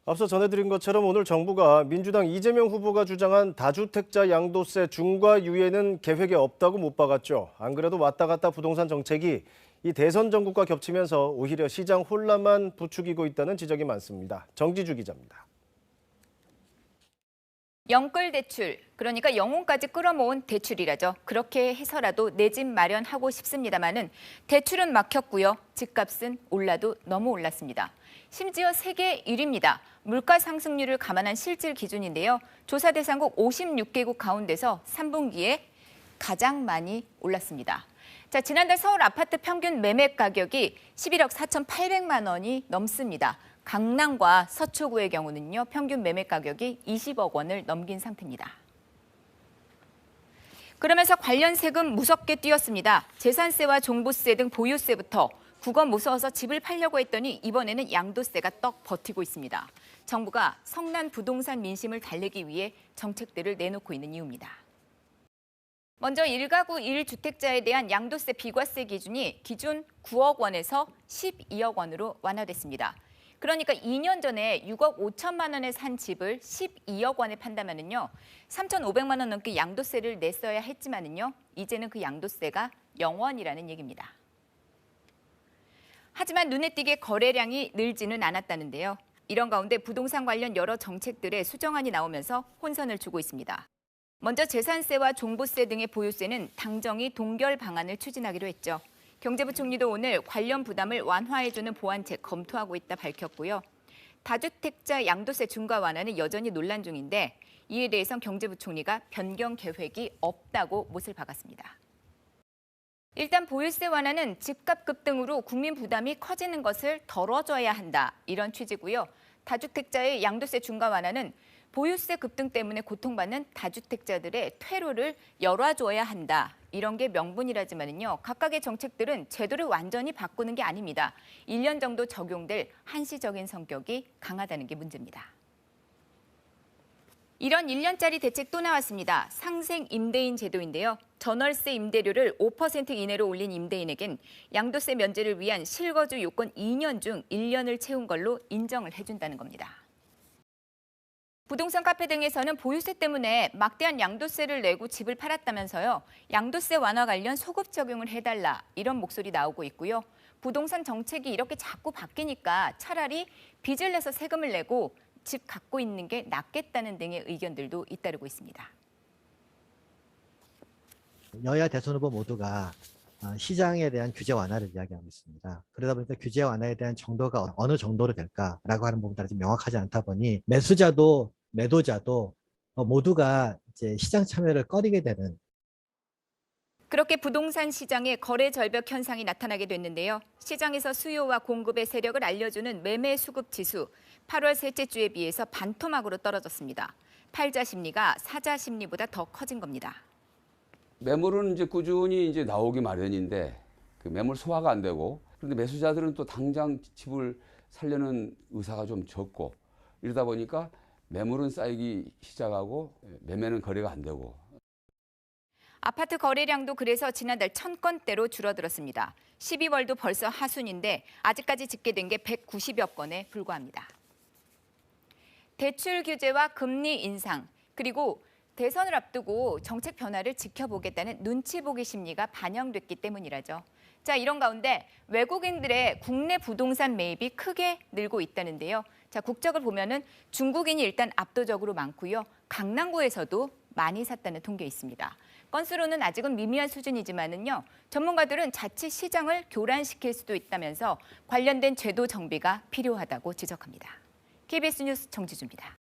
앞서 전해드린 것처럼 오늘 정부가 민주당 이재명 후보가 주장한 다주택자 양도세 중과 유예는 계획에 없다고 못 박았죠. 안 그래도 왔다 갔다 부동산 정책이 이 대선 전국과 겹치면서 오히려 시장 혼란만 부추기고 있다는 지적이 많습니다. 정지주 기자입니다. 영끌 대출, 그러니까 영혼까지 끌어모은 대출이라죠. 그렇게 해서라도 내 집 마련하고 싶습니다마는 대출은 막혔고요. 집값은 올라도 너무 올랐습니다. 심지어 세계 1위입니다. 물가 상승률을 감안한 실질 기준인데요. 조사 대상국 56개국 가운데서 3분기에 가장 많이 올랐습니다. 자, 지난달 서울 아파트 평균 매매 가격이 11억 4,800만 원이 넘습니다. 강남과 서초구의 경우는요, 평균 매매 가격이 20억 원을 넘긴 상태입니다. 그러면서 관련 세금 무섭게 뛰었습니다. 재산세와 종부세 등 보유세부터 국어 무서워서 집을 팔려고 했더니 이번에는 양도세가 떡 버티고 있습니다. 정부가 성난 부동산 민심을 달래기 위해 정책들을 내놓고 있는 이유입니다. 먼저 1가구 1주택자에 대한 양도세 비과세 기준이 기존 9억 원에서 12억 원으로 완화됐습니다. 그러니까 2년 전에 6억 5천만 원에 산 집을 12억 원에 판다면은요, 3,500만 원 넘게 양도세를 냈어야 했지만은요, 이제는 그 양도세가 0원이라는 얘기입니다. 하지만 눈에 띄게 거래량이 늘지는 않았다는데요. 이런 가운데 부동산 관련 여러 정책들의 수정안이 나오면서 혼선을 주고 있습니다. 먼저 재산세와 종부세 등의 보유세는 당정이 동결 방안을 추진하기로 했죠. 경제부총리도 오늘 관련 부담을 완화해주는 보완책 검토하고 있다 밝혔고요. 다주택자 양도세 중과 완화는 여전히 논란 중인데 이에 대해선 경제부총리가 변경 계획이 없다고 못을 박았습니다. 일단 보유세 완화는 집값 급등으로 국민 부담이 커지는 것을 덜어줘야 한다, 이런 취지고요. 다주택자의 양도세 중과 완화는 보유세 급등 때문에 고통받는 다주택자들의 퇴로를 열어줘야 한다, 이런 게 명분이라지만요, 각각의 정책들은 제도를 완전히 바꾸는 게 아닙니다. 1년 정도 적용될 한시적인 성격이 강하다는 게 문제입니다. 이런 1년짜리 대책 또 나왔습니다. 상생 임대인 제도인데요. 전월세 임대료를 5% 이내로 올린 임대인에겐 양도세 면제를 위한 실거주 요건 2년 중 1년을 채운 걸로 인정을 해준다는 겁니다. 부동산 카페 등에서는 보유세 때문에 막대한 양도세를 내고 집을 팔았다면서요. 양도세 완화 관련 소급 적용을 해달라, 이런 목소리 나오고 있고요. 부동산 정책이 이렇게 자꾸 바뀌니까 차라리 빚을 내서 세금을 내고 집 갖고 있는 게 낫겠다는 등의 의견들도 잇따르고 있습니다. 여야 대선 후보 모두가 시장에 대한 규제 완화를 이야기하고 있습니다. 그러다 보니까 규제 완화에 대한 정도가 어느 정도로 될까라고 하는 부분들이 아직 명확하지 않다 보니 매수자도 매도자도 모두가 이제 시장 참여를 꺼리게 되는. 그렇게 부동산 시장에 거래 절벽 현상이 나타나게 됐는데요. 시장에서 수요와 공급의 세력을 알려주는 매매 수급 지수, 8월 셋째 주에 비해서 반토막으로 떨어졌습니다. 팔자 심리가 사자 심리보다 더 커진 겁니다. 매물은 이제 꾸준히 이제 나오기 마련인데 그 매물 소화가 안 되고, 그런데 매수자들은 또 당장 집을 살려는 의사가 좀 적고, 이러다 보니까 매물은 쌓이기 시작하고 매매는 거래가 안 되고. 아파트 거래량도 그래서 지난달 1,000건대로 줄어들었습니다. 12월도 벌써 하순인데 아직까지 집계된 게 190여 건에 불과합니다. 대출 규제와 금리 인상, 그리고 대선을 앞두고 정책 변화를 지켜보겠다는 눈치 보기 심리가 반영됐기 때문이라죠. 자, 이런 가운데 외국인들의 국내 부동산 매입이 크게 늘고 있다는데요. 자, 국적을 보면은 중국인이 일단 압도적으로 많고요. 강남구에서도 많이 샀다는 통계 있습니다. 건수로는 아직은 미미한 수준이지만은요, 전문가들은 자칫 시장을 교란시킬 수도 있다면서 관련된 제도 정비가 필요하다고 지적합니다. KBS 뉴스 정지주입니다.